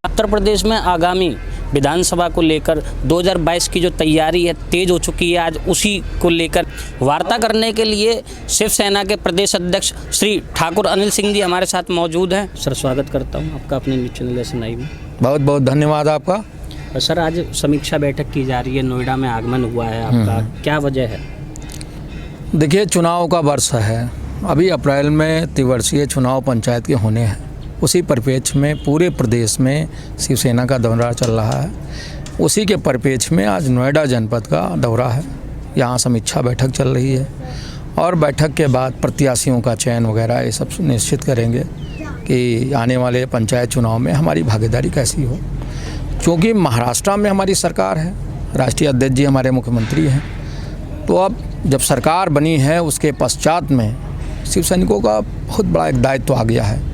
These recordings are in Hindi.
उत्तर प्रदेश में आगामी विधानसभा को लेकर 2022 की जो तैयारी है तेज हो चुकी है। आज उसी को लेकर वार्ता करने के लिए शिवसेना के प्रदेश अध्यक्ष श्री ठाकुर अनिल सिंह जी हमारे साथ मौजूद हैं। सर, स्वागत करता हूं आपका अपने न्यूज़ चैनल SNI में। बहुत बहुत धन्यवाद आपका। सर, आज समीक्षा बैठक की जा रही है, नोएडा में आगमन हुआ है आपका, क्या वजह है? देखिए, चुनाव का वर्ष है। अभी अप्रैल में त्रिवर्षीय चुनाव पंचायत के होने हैं। उसी परिप्रेक्ष्य में पूरे प्रदेश में शिवसेना का दौरा चल रहा है। उसी के परिप्रेक्ष्य में आज नोएडा जनपद का दौरा है। यहाँ समीक्षा बैठक चल रही है और बैठक के बाद प्रत्याशियों का चयन वगैरह ये सब निश्चित करेंगे कि आने वाले पंचायत चुनाव में हमारी भागीदारी कैसी हो। क्योंकि महाराष्ट्र में हमारी सरकार है, राष्ट्रीय अध्यक्ष जी हमारे मुख्यमंत्री हैं, तो अब जब सरकार बनी है उसके पश्चात में शिव सैनिकों का बहुत बड़ा एक दायित्व आ गया है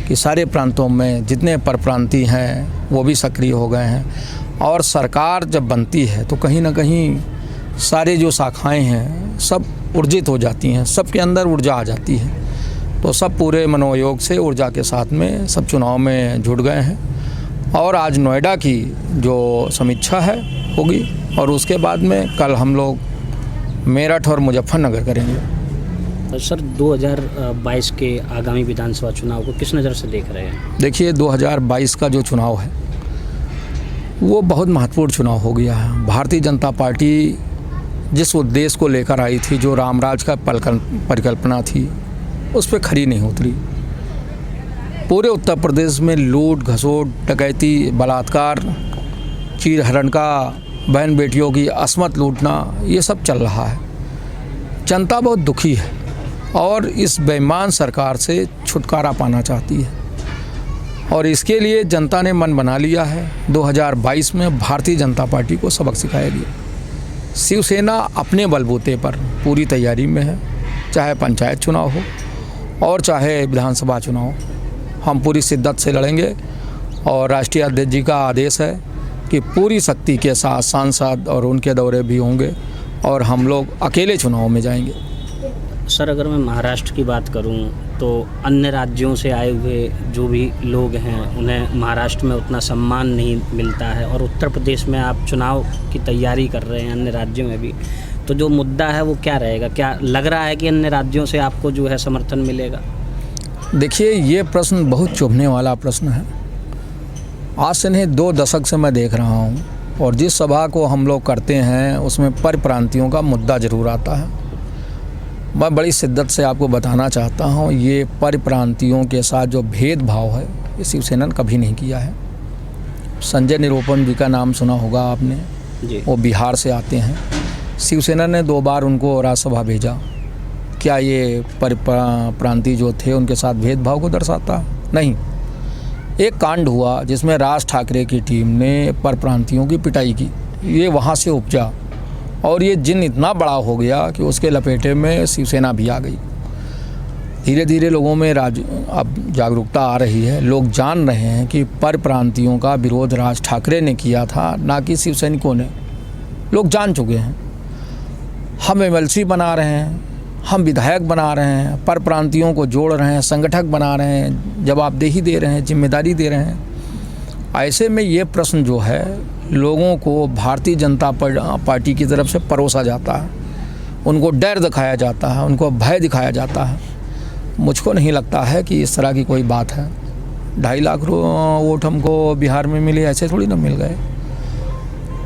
कि सारे प्रांतों में जितने परप्रांतीय हैं वो भी सक्रिय हो गए हैं। और सरकार जब बनती है तो कहीं ना कहीं सारे जो शाखाएं हैं सब ऊर्जित हो जाती हैं, सबके अंदर ऊर्जा आ जाती है। तो सब पूरे मनोयोग से ऊर्जा के साथ में सब चुनाव में जुट गए हैं। और आज नोएडा की जो समीक्षा है होगी और उसके बाद में कल हम लोग मेरठ और मुजफ्फरनगर करेंगे। सर, 2022 के आगामी विधानसभा चुनाव को किस नज़र से देख रहे हैं? देखिए, 2022 का जो चुनाव है वो बहुत महत्वपूर्ण चुनाव हो गया है। भारतीय जनता पार्टी जिस उद्देश्य को लेकर आई थी, जो रामराज का परिकल्पना थी, उस पर खरी नहीं उतरी। पूरे उत्तर प्रदेश में लूट, घसोट, डकैती, बलात्कार, चीरहरण का, बहन बेटियों की असमत लूटना, ये सब चल रहा है। जनता बहुत दुखी है और इस बेईमान सरकार से छुटकारा पाना चाहती है और इसके लिए जनता ने मन बना लिया है। 2022 में भारतीय जनता पार्टी को सबक सिखाएगी। शिवसेना अपने बलबूते पर पूरी तैयारी में है, चाहे पंचायत चुनाव हो और चाहे विधानसभा चुनाव। हम पूरी शिद्दत से लड़ेंगे और राष्ट्रीय अध्यक्ष जी का आदेश है कि पूरी शक्ति के साथ सांसद और उनके दौरे भी होंगे और हम लोग अकेले चुनाव में जाएंगे। सर, अगर मैं महाराष्ट्र की बात करूं तो अन्य राज्यों से आए हुए जो भी लोग हैं उन्हें महाराष्ट्र में उतना सम्मान नहीं मिलता है और उत्तर प्रदेश में आप चुनाव की तैयारी कर रहे हैं अन्य राज्यों में भी, तो जो मुद्दा है वो क्या रहेगा? क्या लग रहा है कि अन्य राज्यों से आपको जो है समर्थन मिलेगा? देखिए, ये प्रश्न बहुत चुभने वाला प्रश्न है। आज से नहीं 2 दशक से मैं देख रहा हूँ और जिस सभा को हम लोग करते हैं उसमें परप्रांतियों का मुद्दा ज़रूर आता है। मैं बड़ी शिद्दत से आपको बताना चाहता हूँ, ये परप्रांतियों के साथ जो भेदभाव है ये शिवसेना ने कभी नहीं किया है। संजय निरुपम जी का नाम सुना होगा आपने जी। वो बिहार से आते हैं। शिवसेना ने 2 बार उनको राज्यसभा भेजा। क्या ये परप्रांतीय जो थे उनके साथ भेदभाव को दर्शाता? नहीं। एक कांड हुआ जिसमें राज ठाकरे की टीम ने परप्रांतियों की पिटाई की, ये वहाँ से उपजा और ये जिन इतना बड़ा हो गया कि उसके लपेटे में शिवसेना भी आ गई। धीरे धीरे लोगों में अब जागरूकता आ रही है। लोग जान रहे हैं कि परप्रांतियों का विरोध राज ठाकरे ने किया था, ना कि शिव सैनिकों ने। लोग जान चुके हैं। हम MLC बना रहे हैं, हम विधायक बना रहे हैं, परप्रांतियों को जोड़ रहे हैं, संगठक बना रहे हैं, जवाबदेही दे रहे हैं, जिम्मेदारी दे रहे हैं। ऐसे में ये प्रश्न जो है लोगों को भारतीय जनता पार्टी की तरफ से परोसा जाता है, उनको डर दिखाया जाता है, उनको भय दिखाया जाता है। मुझको नहीं लगता है कि इस तरह की कोई बात है। 2.5 लाख वोट हमको बिहार में मिले, ऐसे थोड़ी ना मिल गए।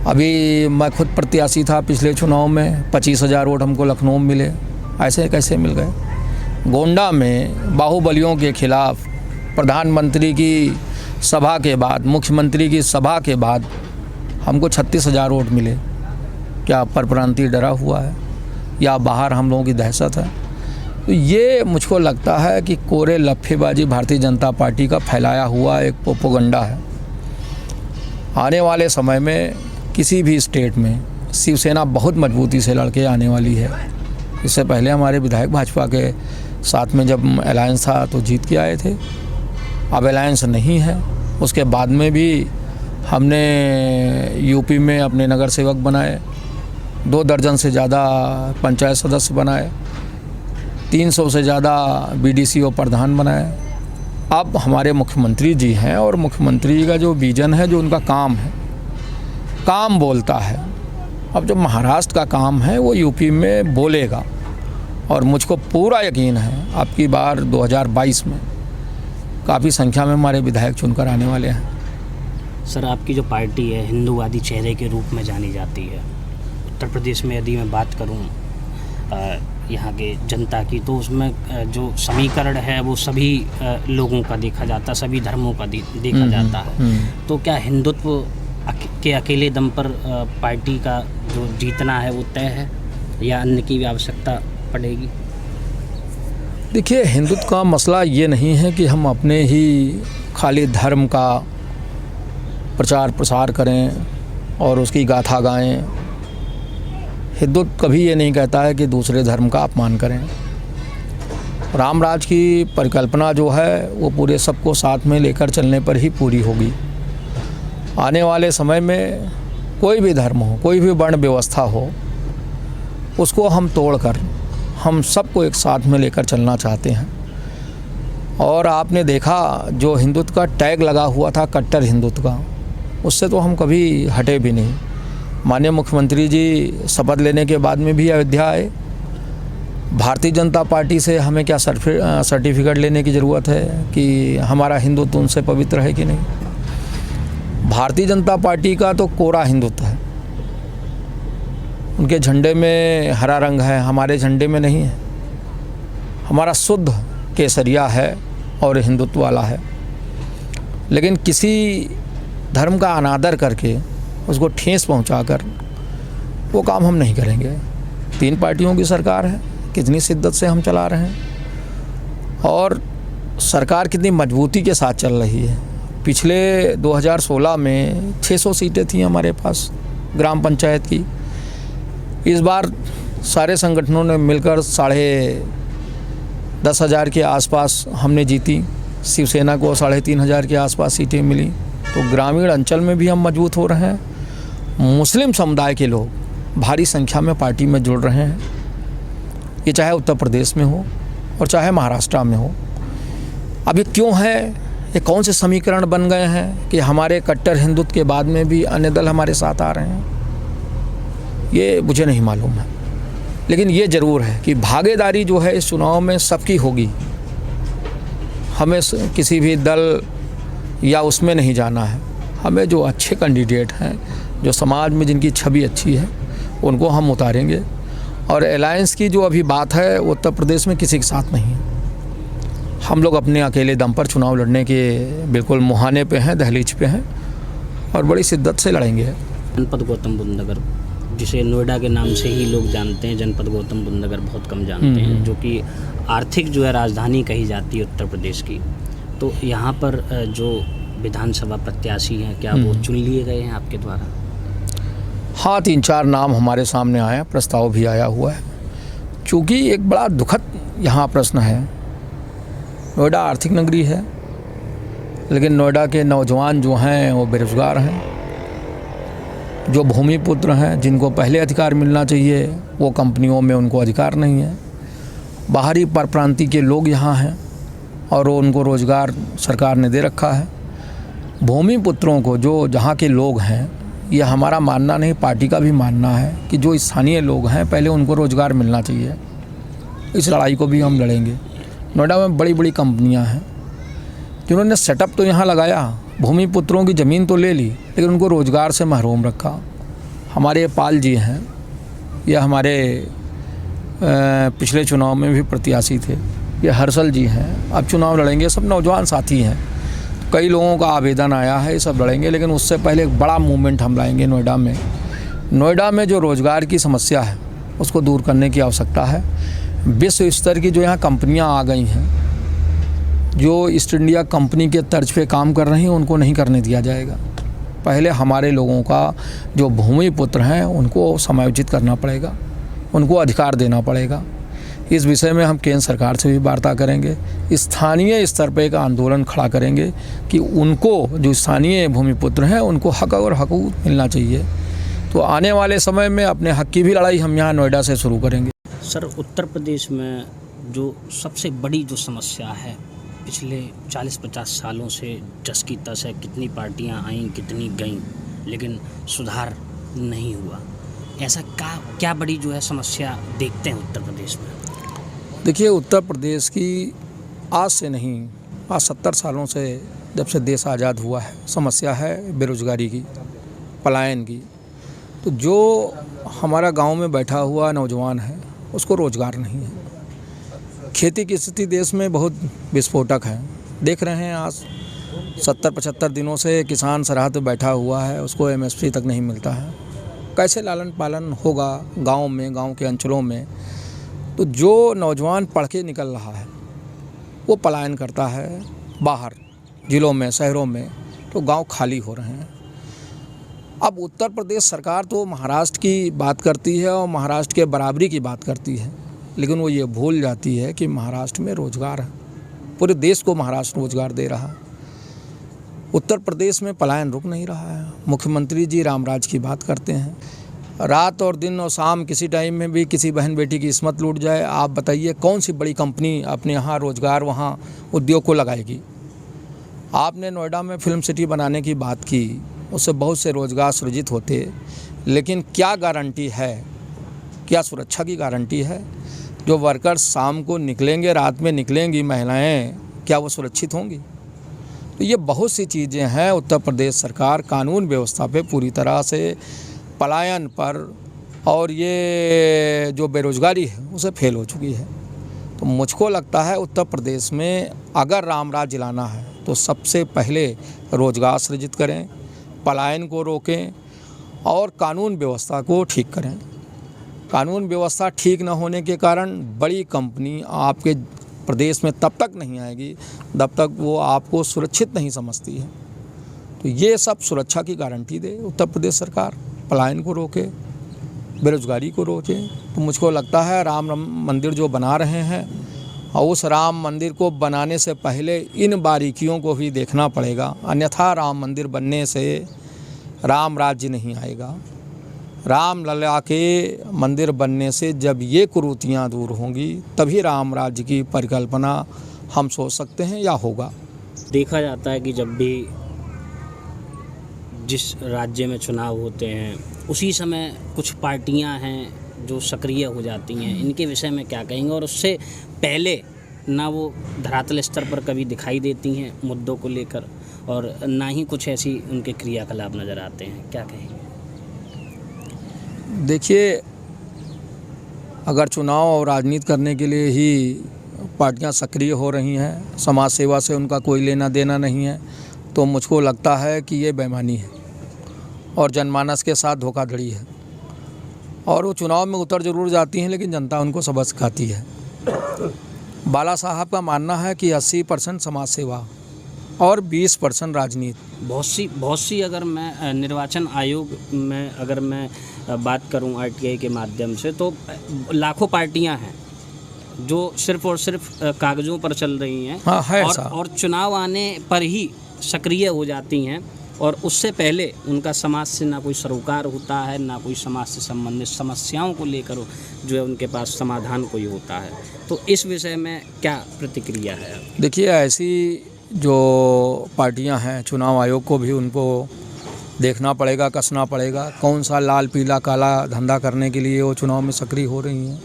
अभी मैं खुद प्रत्याशी था पिछले चुनाव में, 25,000 वोट हमको लखनऊ में मिले, ऐसे कैसे मिल गए? गोंडा में बाहुबलियों के खिलाफ प्रधानमंत्री की सभा के बाद, मुख्यमंत्री की सभा के बाद हमको 36,000 वोट मिले। क्या परप्रांतीय डरा हुआ है या बाहर हम लोगों की दहशत है? तो ये मुझको लगता है कि कोरे लफ्फेबाजी भारतीय जनता पार्टी का फैलाया हुआ एक प्रोपेगेंडा है। आने वाले समय में किसी भी स्टेट में शिवसेना बहुत मजबूती से लड़के आने वाली है। इससे पहले हमारे विधायक भाजपा के साथ में जब अलायंस था तो जीत के आए थे, अब अलायंस नहीं है। उसके बाद में भी हमने यूपी में अपने नगर सेवक बनाए, 2 दर्जन से ज़्यादा पंचायत सदस्य बनाए, 300 से ज़्यादा BDCO प्रधान बनाए अब हमारे मुख्यमंत्री जी हैं और मुख्यमंत्री का जो विजन है, जो उनका काम है, काम बोलता है। अब जो महाराष्ट्र का काम है वो यूपी में बोलेगा और मुझको पूरा यकीन है आपकी बार 2022 में काफ़ी संख्या में हमारे विधायक चुनकर आने वाले हैं। सर, आपकी जो पार्टी है हिंदूवादी चेहरे के रूप में जानी जाती है। उत्तर प्रदेश में यदि मैं बात करूं यहाँ के जनता की, तो उसमें जो समीकरण है वो सभी लोगों का देखा जाता है, सभी धर्मों का देखा जाता है। तो क्या हिंदुत्व के अकेले दम पर पार्टी का जो जीतना है वो तय है या अन्य की भी आवश्यकता पड़ेगी? देखिए, हिंदुत्व का मसला ये नहीं है कि हम अपने ही खाली धर्म का प्रचार प्रसार करें और उसकी गाथा गाएं। हिंदुत्व कभी ये नहीं कहता है कि दूसरे धर्म का अपमान करें। राम राज की परिकल्पना जो है वो पूरे सबको साथ में लेकर चलने पर ही पूरी होगी। आने वाले समय में कोई भी धर्म हो, कोई भी वर्ण व्यवस्था हो, उसको हम तोड़कर हम सबको एक साथ में लेकर चलना चाहते हैं। और आपने देखा जो हिंदुत्व का टैग लगा हुआ था, कट्टर हिंदुत्व का, उससे तो हम कभी हटे भी नहीं। माननीय मुख्यमंत्री जी शपथ लेने के बाद में भी अयोध्या आए। भारतीय जनता पार्टी से हमें क्या सर्टिफिकेट लेने की ज़रूरत है कि हमारा हिंदुत्व उनसे पवित्र है कि नहीं। भारतीय जनता पार्टी का तो कोरा हिंदुत्व है। उनके झंडे में हरा रंग है, हमारे झंडे में नहीं है। हमारा शुद्ध केसरिया है और हिंदुत्व वाला है। लेकिन किसी धर्म का अनादर करके उसको ठेस पहुंचाकर वो काम हम नहीं करेंगे। 3 पार्टियों की सरकार है, कितनी शिद्दत से हम चला रहे हैं और सरकार कितनी मजबूती के साथ चल रही है। पिछले 2016 में 600 सीटें थी हमारे पास ग्राम पंचायत की। इस बार सारे संगठनों ने मिलकर 10,500 के आसपास हमने जीती। शिवसेना को 3,500 के आसपास सीटें मिली। तो ग्रामीण अंचल में भी हम मजबूत हो रहे हैं। मुस्लिम समुदाय के लोग भारी संख्या में पार्टी में जुड़ रहे हैं। ये चाहे उत्तर प्रदेश में हो और चाहे महाराष्ट्र में हो। अभी क्यों है, ये कौन से समीकरण बन गए हैं कि हमारे कट्टर हिंदुत्व के बाद में भी अन्य दल हमारे साथ आ रहे हैं, ये मुझे नहीं मालूम है। लेकिन ये ज़रूर है कि भागीदारी जो है इस चुनाव में सबकी होगी। हमें किसी भी दल या उसमें नहीं जाना है। हमें जो अच्छे कैंडिडेट हैं, जो समाज में जिनकी छवि अच्छी है, उनको हम उतारेंगे। और अलायंस की जो अभी बात है वो उत्तर प्रदेश में किसी के साथ नहीं है। हम लोग अपने अकेले दम पर चुनाव लड़ने के बिल्कुल मुहाने पे हैं, दहलीज पे हैं और बड़ी शिद्दत से लड़ेंगे। जनपद गौतम बुद्ध नगर, जिसे नोएडा के नाम से ही लोग जानते हैं, जनपद गौतम बुद्ध नगर बहुत कम जानते हैं, जो कि आर्थिक जो है राजधानी कही जाती है उत्तर प्रदेश की। तो यहाँ पर जो विधानसभा प्रत्याशी हैं, क्या वो चुन लिए गए हैं आपके द्वारा? हाँ, 3-4 नाम हमारे सामने आए हैं, प्रस्ताव भी आया हुआ है। चूँकि एक बड़ा दुखद यहाँ प्रश्न है, नोएडा आर्थिक नगरी है, लेकिन नोएडा के नौजवान जो हैं वो बेरोजगार हैं। जो भूमिपुत्र हैं, जिनको पहले अधिकार मिलना चाहिए, वो कंपनियों में उनको अधिकार नहीं है। बाहरी परप्रांतीय के लोग यहाँ हैं और उनको रोज़गार सरकार ने दे रखा है। भूमिपुत्रों को, जो जहाँ के लोग हैं, ये हमारा मानना नहीं, पार्टी का भी मानना है कि जो स्थानीय लोग हैं पहले उनको रोज़गार मिलना चाहिए। इस लड़ाई को भी हम लड़ेंगे। नोएडा में बड़ी बड़ी कंपनियां हैं जिन्होंने सेटअप तो यहाँ लगाया, भूमिपुत्रों की ज़मीन तो ले ली, लेकिन उनको रोज़गार से महरूम रखा। हमारे पाल जी हैं, ये हमारे पिछले चुनाव में भी प्रत्याशी थे। ये हर्षल जी हैं, अब चुनाव लड़ेंगे। सब नौजवान साथी हैं। कई लोगों का आवेदन आया है, ये सब लड़ेंगे। लेकिन उससे पहले एक बड़ा मूवमेंट हम लाएंगे नोएडा में। नोएडा में जो रोज़गार की समस्या है उसको दूर करने की आवश्यकता है। विश्व स्तर की जो यहाँ कंपनियाँ आ गई हैं, जो ईस्ट इंडिया कंपनी के तर्ज पे काम कर रही हैं, उनको नहीं करने दिया जाएगा। पहले हमारे लोगों का जो भूमिपुत्र हैं उनको समायोजित करना पड़ेगा, उनको अधिकार देना पड़ेगा। इस विषय में हम केंद्र सरकार से भी वार्ता करेंगे। स्थानीय स्तर पर एक आंदोलन खड़ा करेंगे कि उनको, जो स्थानीय भूमिपुत्र हैं, उनको हक और हकूक़ मिलना चाहिए। तो आने वाले समय में अपने हक की भी लड़ाई हम यहाँ नोएडा से शुरू करेंगे। सर, उत्तर प्रदेश में जो सबसे बड़ी जो समस्या है पिछले 40-50 सालों से जस की तस है, कितनी पार्टियां आईं, कितनी गईं, लेकिन सुधार नहीं हुआ। ऐसा क्या बड़ी जो है समस्या देखते हैं उत्तर प्रदेश में? देखिए, उत्तर प्रदेश की आज से नहीं, आज 70 सालों से जब से देश आज़ाद हुआ है, समस्या है बेरोज़गारी की, पलायन की। तो जो हमारा गांव में बैठा हुआ नौजवान है उसको रोज़गार नहीं है। खेती की स्थिति देश में बहुत विस्फोटक है। देख रहे हैं आज 70-75 दिनों से किसान सरहद पे बैठा हुआ है, उसको MSP तक नहीं मिलता है। कैसे लालन पालन होगा गांव में, गांव के अंचलों में? तो जो नौजवान पढ़ के निकल रहा है वो पलायन करता है बाहर ज़िलों में, शहरों में, तो गांव खाली हो रहे हैं। अब उत्तर प्रदेश सरकार तो महाराष्ट्र की बात करती है और महाराष्ट्र के बराबरी की बात करती है, लेकिन वो ये भूल जाती है कि महाराष्ट्र में रोज़गार है, पूरे देश को महाराष्ट्र रोज़गार दे रहा है। उत्तर प्रदेश में पलायन रुक नहीं रहा है। मुख्यमंत्री जी रामराज की बात करते हैं, रात और दिन और शाम किसी टाइम में भी किसी बहन बेटी की किस्मत लूट जाए, आप बताइए कौन सी बड़ी कंपनी अपने यहाँ रोज़गार, वहाँ उद्योग को लगाएगी? आपने नोएडा में फिल्म सिटी बनाने की बात की, उससे बहुत से रोज़गार सृजित होते, लेकिन क्या गारंटी है, क्या सुरक्षा की गारंटी है? जो वर्कर्स शाम को निकलेंगे, रात में निकलेंगी महिलाएं, क्या वो सुरक्षित होंगी? तो ये बहुत सी चीज़ें हैं। उत्तर प्रदेश सरकार कानून व्यवस्था पे पूरी तरह से, पलायन पर और ये जो बेरोज़गारी है उसे फेल हो चुकी है। तो मुझको लगता है उत्तर प्रदेश में अगर राम राज्य लाना है तो सबसे पहले रोज़गार सृजित करें, पलायन को रोकें और कानून व्यवस्था को ठीक करें। कानून व्यवस्था ठीक न होने के कारण बड़ी कंपनी आपके प्रदेश में तब तक नहीं आएगी जब तक वो आपको सुरक्षित नहीं समझती है। तो ये सब सुरक्षा की गारंटी दे उत्तर प्रदेश सरकार, पलायन को रोके, बेरोज़गारी को रोके। तो मुझको लगता है राम मंदिर जो बना रहे हैं, और उस राम मंदिर को बनाने से पहले इन बारीकियों को भी देखना पड़ेगा, अन्यथा राम मंदिर बनने से राम राज्य नहीं आएगा। राम लला के मंदिर बनने से जब ये कुरीतियाँ दूर होंगी तभी राम राज्य की परिकल्पना हम सोच सकते हैं या होगा। देखा जाता है कि जब भी जिस राज्य में चुनाव होते हैं उसी समय कुछ पार्टियां हैं जो सक्रिय हो जाती हैं, इनके विषय में क्या कहेंगे? और उससे पहले ना वो धरातल स्तर पर कभी दिखाई देती हैं मुद्दों को लेकर, और ना ही कुछ ऐसी उनके क्रियाकलाप नज़र आते हैं, क्या कहेंगे? देखिए, अगर चुनाव और राजनीति करने के लिए ही पार्टियां सक्रिय हो रही हैं, समाज सेवा से उनका कोई लेना देना नहीं है, तो मुझको लगता है कि ये बेईमानी है और जनमानस के साथ धोखाधड़ी है। और वो चुनाव में उतर जरूर जाती हैं, लेकिन जनता उनको सबक सिखाती है। बाला साहब का मानना है कि 80% समाज सेवा और 20% राजनीति। बहुत सी अगर मैं निर्वाचन आयोग में अगर मैं बात करूं RTI के माध्यम से, तो लाखों पार्टियां हैं जो सिर्फ और सिर्फ कागज़ों पर चल रही हैं। हाँ, है और चुनाव आने पर ही सक्रिय हो जाती हैं, और उससे पहले उनका समाज से ना कोई सरोकार होता है, ना कोई समाज से संबंधित समस्याओं को लेकर जो है उनके पास समाधान कोई होता है। तो इस विषय में क्या प्रतिक्रिया है? देखिए, ऐसी जो पार्टियां हैं, चुनाव आयोग को भी उनको देखना पड़ेगा, कसना पड़ेगा, कौन सा लाल पीला काला धंधा करने के लिए वो चुनाव में सक्रिय हो रही हैं,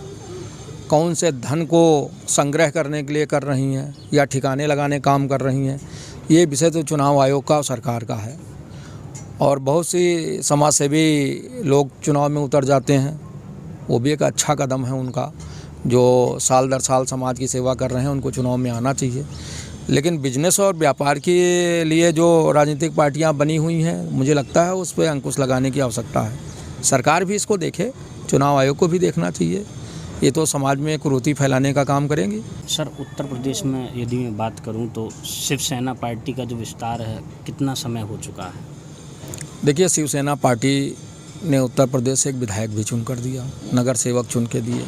कौन से धन को संग्रह करने के लिए कर रही हैं या ठिकाने लगाने काम कर रही हैं। ये विषय तो चुनाव आयोग का और सरकार का है। और बहुत सी समाज सेवी लोग चुनाव में उतर जाते हैं, वो भी एक अच्छा कदम है उनका, जो साल दर साल समाज की सेवा कर रहे हैं, उनको चुनाव में आना चाहिए। लेकिन बिजनेस और व्यापार के लिए जो राजनीतिक पार्टियां बनी हुई हैं, मुझे लगता है उस पर अंकुश लगाने की आवश्यकता है। सरकार भी इसको देखे, चुनाव आयोग को भी देखना चाहिए। ये तो समाज में कुरीति फैलाने का काम करेंगी। सर, उत्तर प्रदेश में यदि मैं बात करूं तो शिवसेना पार्टी का जो विस्तार है कितना समय हो चुका है? देखिए, शिवसेना पार्टी ने उत्तर प्रदेश से एक विधायक भी चुन कर दिया, नगर सेवक चुन के दिए।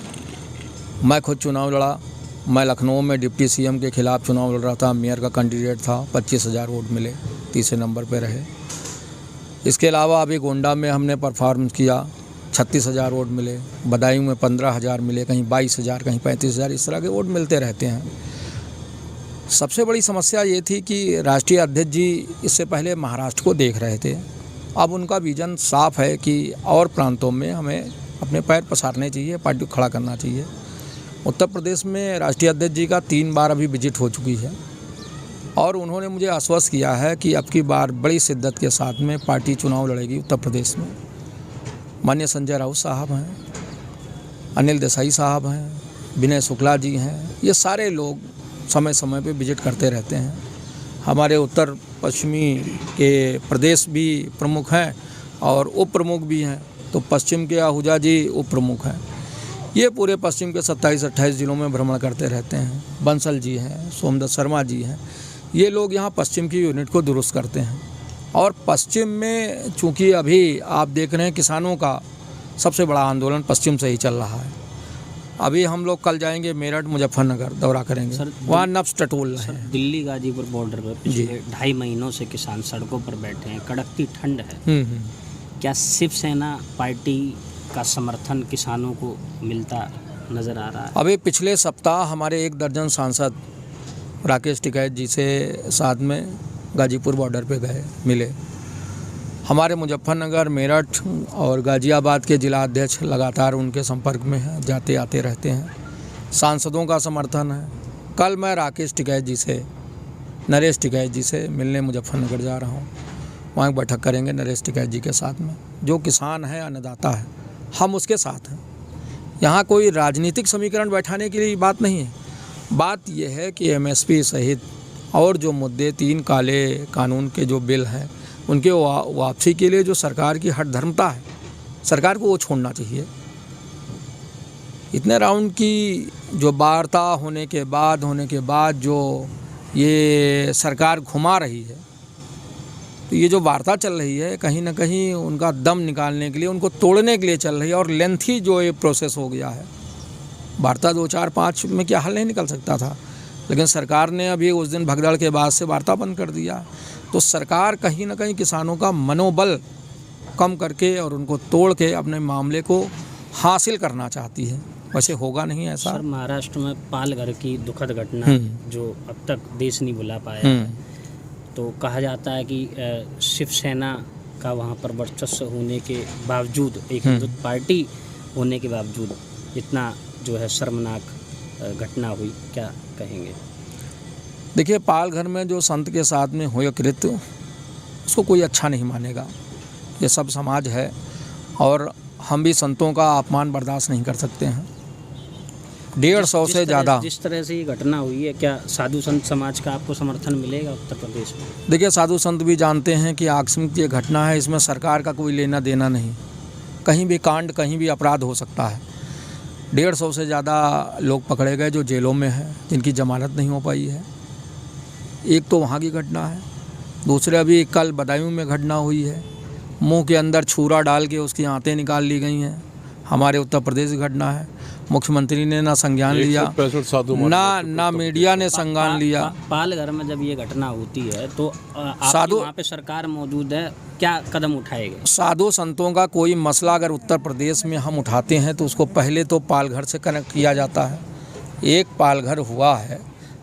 मैं खुद चुनाव लड़ा, मैं लखनऊ में डिप्टी CM के खिलाफ चुनाव लड़ रहा था, मेयर का कैंडिडेट था, 25,000 वोट मिले, तीसरे नंबर पर रहे। इसके अलावा अभी गोंडा में हमने परफॉर्मेंस किया, 36,000 वोट मिले, बदायूं में 15,000 मिले, कहीं 22,000, कहीं 35,000, इस तरह के वोट मिलते रहते हैं। सबसे बड़ी समस्या ये थी कि राष्ट्रीय अध्यक्ष जी इससे पहले महाराष्ट्र को देख रहे थे। अब उनका विजन साफ है कि और प्रांतों में हमें अपने पैर पसारने चाहिए, पार्टी को खड़ा करना चाहिए। उत्तर प्रदेश में राष्ट्रीय अध्यक्ष जी का 3 बार अभी विजिट हो चुकी है और उन्होंने मुझे आश्वस्त किया है कि अब की बार बड़ी शिद्दत के साथ में पार्टी चुनाव लड़ेगी उत्तर प्रदेश में। माननीय संजय राउत साहब हैं, अनिल देसाई साहब हैं, विनय शुक्ला जी हैं, ये सारे लोग समय समय पे विजिट करते रहते हैं। हमारे उत्तर पश्चिमी के प्रदेश भी प्रमुख हैं और उप प्रमुख भी हैं। तो पश्चिम के आहूजा जी उप प्रमुख हैं। ये पूरे पश्चिम के 27-28 ज़िलों में भ्रमण करते रहते हैं। बंसल जी हैं, सोमदत्त शर्मा जी हैं, ये लोग यहाँ पश्चिम की यूनिट को दुरुस्त करते हैं। और पश्चिम में चूँकि अभी आप देख रहे हैं किसानों का सबसे बड़ा आंदोलन पश्चिम से ही चल रहा है। अभी हम लोग कल जाएंगे मेरठ, मुजफ्फरनगर दौरा करेंगे, वहाँ नब्ज टटोल रहे हैं। दिल्ली गाजीपुर बॉर्डर पर पिछले 2.5 महीनों से किसान सड़कों पर बैठे हैं, कड़कती ठंड है। क्या शिवसेना पार्टी का समर्थन किसानों को मिलता नज़र आ रहा है? अभी पिछले सप्ताह हमारे 1 दर्जन सांसद राकेश टिकैत जी से साथ में गाजीपुर बॉर्डर पे गए, मिले। हमारे मुजफ्फरनगर, मेरठ और गाज़ियाबाद के जिला अध्यक्ष लगातार उनके संपर्क में हैं, जाते आते रहते हैं। सांसदों का समर्थन है। कल मैं राकेश टिकैत जी से, नरेश टिकैत जी से मिलने मुजफ्फरनगर जा रहा हूँ। वहाँ एक बैठक करेंगे नरेश टिकैत जी के साथ में। जो किसान है, अन्नदाता है, हम उसके साथ हैं। यहाँ कोई राजनीतिक समीकरण बैठाने के लिए बात नहीं है। बात यह है कि MSP सहित और जो मुद्दे 3 काले कानून के जो बिल हैं, उनके वापसी के लिए जो सरकार की हठधर्मता है, सरकार को वो छोड़ना चाहिए। इतने राउंड की जो वार्ता होने के बाद जो ये सरकार घुमा रही है, तो ये जो वार्ता चल रही है कहीं ना कहीं उनका दम निकालने के लिए, उनको तोड़ने के लिए चल रही है। और लेंथी जो ये प्रोसेस हो गया है, वार्ता 2, 4, 5 में क्या हल नहीं निकल सकता था, लेकिन सरकार ने अभी उस दिन भगदड़ के बाद से वार्ता बंद कर दिया। तो सरकार कहीं ना कहीं किसानों का मनोबल कम करके और उनको तोड़ के अपने मामले को हासिल करना चाहती है। वैसे होगा नहीं ऐसा। सर, महाराष्ट्र में पालघर की दुखद घटना जो अब तक देश नहीं भुला पाया है, तो कहा जाता है कि शिवसेना का वहाँ पर वर्चस्व होने के बावजूद, एक हिंदुत्व पार्टी होने के बावजूद इतना जो है शर्मनाक घटना हुई, क्या कहेंगे? देखिए, पालघर में जो संत के साथ में हुए कृत्य, उसको कोई अच्छा नहीं मानेगा। ये सब समाज है और हम भी संतों का अपमान बर्दाश्त नहीं कर सकते हैं। 150 से ज़्यादा जिस तरह से ये घटना हुई है, क्या साधु संत समाज का आपको समर्थन मिलेगा उत्तर प्रदेश में? देखिए, साधु संत भी जानते हैं कि आकस्मिक ये घटना है, इसमें सरकार का कोई लेना देना नहीं। कहीं भी कांड, कहीं भी अपराध हो सकता है। 150 से ज़्यादा लोग पकड़े गए जो जेलों में हैं, जिनकी जमानत नहीं हो पाई है। एक तो वहाँ की घटना है। दूसरे अभी कल बदायूं में घटना हुई है, मुंह के अंदर छुरा डाल के उसकी आंतें निकाल ली गई हैं। हमारे उत्तर प्रदेश की घटना है। मुख्यमंत्री ने ना संज्ञान लिया, ना मीडिया ने संज्ञान लिया। पालघर में जब ये घटना होती है तो आपकी वहाँ पे सरकार मौजूद है, क्या कदम उठाएगा? साधु संतों का कोई मसला अगर उत्तर प्रदेश में हम उठाते हैं तो उसको पहले तो पालघर से कनेक्ट किया जाता है। एक पालघर हुआ है,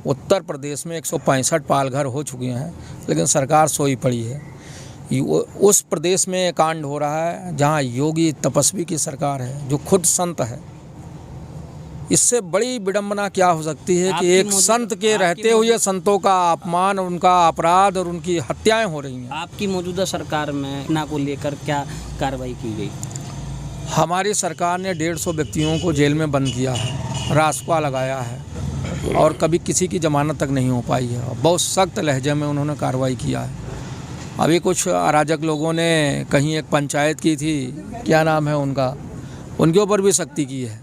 उत्तर प्रदेश में 165 पालघर हो चुके हैं, लेकिन सरकार सोई पड़ी है। उस प्रदेश में कांड हो रहा है जहाँ योगी तपस्वी की सरकार है, जो खुद संत है। इससे बड़ी विडंबना क्या हो सकती है कि एक संत के रहते हुए संतों का अपमान, उनका अपराध और उनकी हत्याएं हो रही हैं। आपकी मौजूदा सरकार में घटना को लेकर क्या कार्रवाई की गई? हमारी सरकार ने 150 व्यक्तियों को जेल में बंद किया है, रासुका लगाया है और कभी किसी की जमानत तक नहीं हो पाई है। बहुत सख्त लहजे में उन्होंने कार्रवाई किया है। अभी कुछ अराजक लोगों ने कहीं एक पंचायत की थी, क्या नाम है उनका, उनके ऊपर भी सख्ती की है।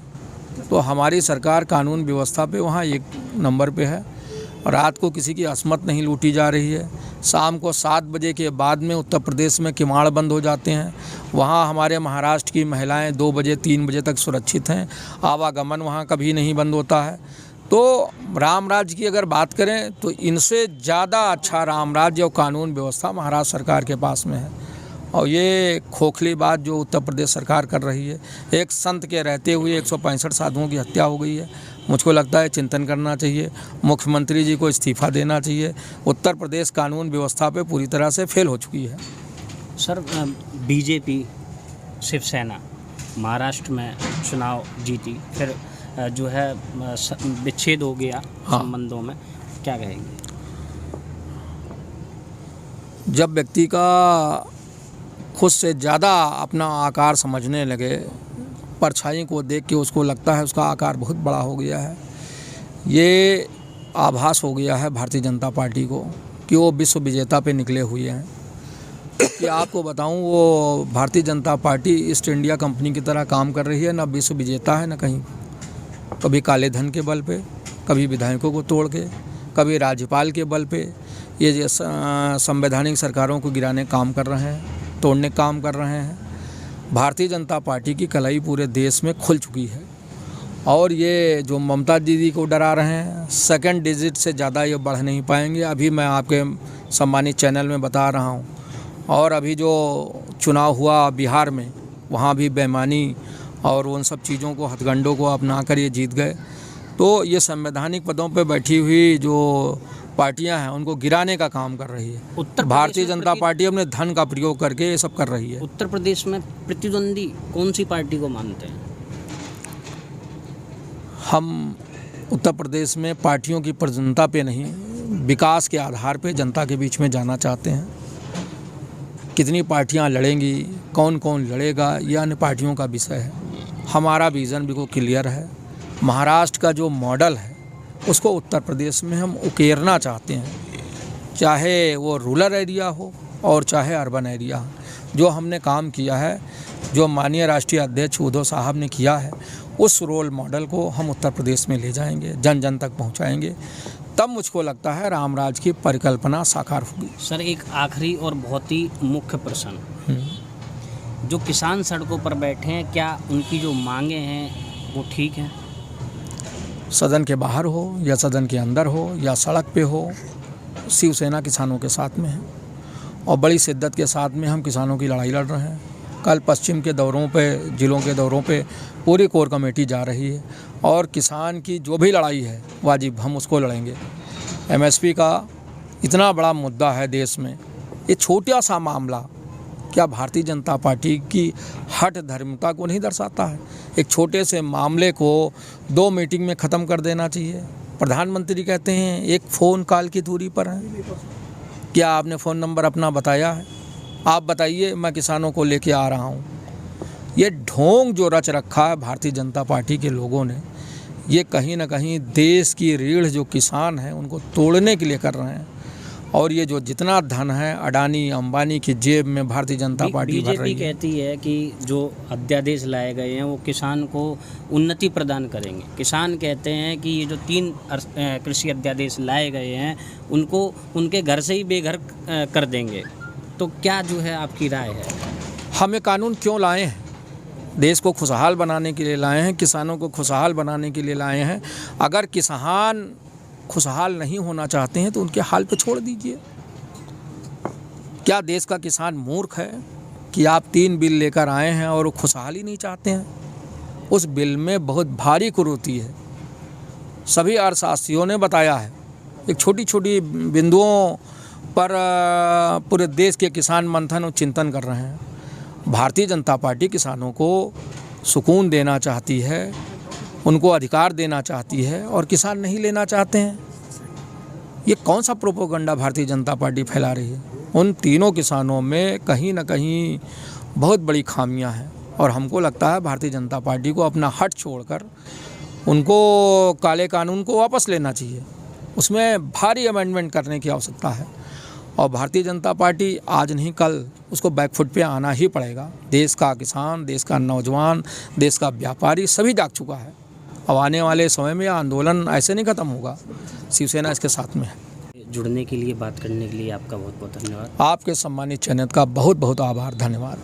तो हमारी सरकार कानून व्यवस्था पे वहाँ 1 नंबर पे है। रात को किसी की असमत नहीं लूटी जा रही है। शाम को 7 बजे के बाद में उत्तर प्रदेश में किवाड़ बंद हो जाते हैं। वहाँ हमारे महाराष्ट्र की महिलाएं 2 बजे 3 बजे तक सुरक्षित हैं। आवागमन वहाँ कभी नहीं बंद होता है। तो राम राज्य की अगर बात करें तो इनसे ज़्यादा अच्छा राम राज्य और कानून व्यवस्था महाराष्ट्र सरकार के पास में है। और ये खोखली बात जो उत्तर प्रदेश सरकार कर रही है, एक संत के रहते हुए 165 साधुओं की हत्या हो गई है। मुझको लगता है चिंतन करना चाहिए, मुख्यमंत्री जी को इस्तीफ़ा देना चाहिए। उत्तर प्रदेश कानून व्यवस्था पे पूरी तरह से फेल हो चुकी है। सर, बीजेपी शिवसेना महाराष्ट्र में चुनाव जीती, फिर जो है विच्छेद हो गया संबंधों में, क्या कहेंगे? जब व्यक्ति का खुद से ज़्यादा अपना आकार समझने लगे, परछाई को देख के उसको लगता है उसका आकार बहुत बड़ा हो गया है, ये आभास हो गया है भारतीय जनता पार्टी को कि वो विश्व विजेता पे निकले हुए हैं। कि आपको बताऊं, वो Bharatiya Janata party east India company की तरह काम कर रही है, ना विश्व विजेता है ना कहीं। कभी काले धन के बल पे, कभी विधायकों को तोड़ के, कभी राज्यपाल के बल पे ये संवैधानिक सरकारों को गिराने काम कर रहे हैं, तोड़ने काम कर रहे हैं। भारतीय जनता पार्टी की कलाई पूरे देश में खुल चुकी है और ये जो ममता दीदी को डरा रहे हैं, सेकंड डिजिट से ज़्यादा ये बढ़ नहीं पाएंगे। अभी मैं आपके सम्मानित चैनल में बता रहा हूँ। और अभी जो चुनाव हुआ बिहार में, वहाँ भी बेईमानी और उन सब चीज़ों को, हथगंडों को अपना कर ये जीत गए। तो ये संवैधानिक पदों पे बैठी हुई जो पार्टियां हैं उनको गिराने का काम कर रही है। भारतीय जनता पार्टी अपने धन का प्रयोग करके ये सब कर रही है। उत्तर प्रदेश में प्रतिद्वंदी कौन सी पार्टी को मानते हैं? हम उत्तर प्रदेश में पार्टियों की प्रजनता पे नहीं, विकास के आधार पे जनता के बीच में जाना चाहते हैं। कितनी पार्टियां लड़ेंगी, कौन कौन लड़ेगा, यह अन्य पार्टियों का विषय है। हमारा विज़न बिल्कुल क्लियर है। महाराष्ट्र का जो मॉडल है उसको उत्तर प्रदेश में हम उकेरना चाहते हैं, चाहे वो रूरल एरिया हो और चाहे अर्बन एरिया हो। जो हमने काम किया है, जो माननीय राष्ट्रीय अध्यक्ष उद्धव साहब ने किया है, उस रोल मॉडल को हम उत्तर प्रदेश में ले जाएंगे, जन जन तक पहुंचाएंगे। तब मुझको लगता है रामराज की परिकल्पना साकार होगी। सर, एक आखिरी और बहुत ही मुख्य प्रश्न, जो किसान सड़कों पर बैठे हैं, क्या उनकी जो मांगे हैं वो ठीक हैं? सदन के बाहर हो या सदन के अंदर हो या सड़क पे हो, शिवसेना किसानों के साथ में है और बड़ी शिद्दत के साथ में हम किसानों की लड़ाई लड़ रहे हैं। कल पश्चिम के दौरों पे, जिलों के दौरों पे पूरी कोर कमेटी जा रही है और किसान की जो भी लड़ाई है वाजिब हम उसको लड़ेंगे। एमएसपी का इतना बड़ा मुद्दा है देश में, ये छोटा सा मामला क्या भारतीय जनता पार्टी की हठ धर्मता को नहीं दर्शाता है? एक छोटे से मामले को 2 मीटिंग में ख़त्म कर देना चाहिए। प्रधानमंत्री कहते हैं एक फ़ोन कॉल की दूरी पर है। क्या आपने फ़ोन नंबर अपना बताया है? आप बताइए, मैं किसानों को लेके आ रहा हूँ। ये ढोंग जो रच रखा है भारतीय जनता पार्टी के लोगों ने, ये कहीं ना कहीं देश की रीढ़ जो किसान हैं उनको तोड़ने के लिए कर रहे हैं। और ये जो जितना धन है अडानी अंबानी की जेब में भारतीय जनता पार्टी भर रही है। बीजेपी कहती है कि जो अध्यादेश लाए गए हैं वो किसान को उन्नति प्रदान करेंगे। किसान कहते हैं कि ये जो 3 कृषि अध्यादेश लाए गए हैं उनको उनके घर से ही बेघर कर देंगे। तो क्या जो है आपकी राय है? हम ये कानून क्यों लाए हैं? देश को खुशहाल बनाने के लिए लाए हैं, किसानों को खुशहाल बनाने के लिए लाए हैं। अगर किसान खुशहाल नहीं होना चाहते हैं तो उनके हाल पे छोड़ दीजिए। क्या देश का किसान मूर्ख है कि आप 3 बिल लेकर आए हैं और वो खुशहाली नहीं चाहते हैं? उस बिल में बहुत भारी कुरीति है, सभी अर्थशास्त्रियों ने बताया है। एक छोटी छोटी बिंदुओं पर पूरे देश के किसान मंथन और चिंतन कर रहे हैं। भारतीय जनता पार्टी किसानों को सुकून देना चाहती है, उनको अधिकार देना चाहती है और किसान नहीं लेना चाहते हैं। ये कौन सा प्रोपोगंडा भारतीय जनता पार्टी फैला रही है? उन तीनों किसानों में कहीं ना कहीं बहुत बड़ी खामियां हैं और हमको लगता है भारतीय जनता पार्टी को अपना हट छोड़कर उनको काले कानून को वापस लेना चाहिए। उसमें भारी अमेंडमेंट करने की आवश्यकता है और भारतीय जनता पार्टी आज नहीं कल उसको बैकफुट पे आना ही पड़ेगा। देश का किसान, देश का नौजवान, देश का व्यापारी सभी जाग चुका है। अब आने वाले समय में आंदोलन ऐसे नहीं ख़त्म होगा। शिवसेना इसके साथ में है। जुड़ने के लिए, बात करने के लिए आपका बहुत बहुत धन्यवाद। आपके सम्मानित चैनल का बहुत बहुत आभार, धन्यवाद।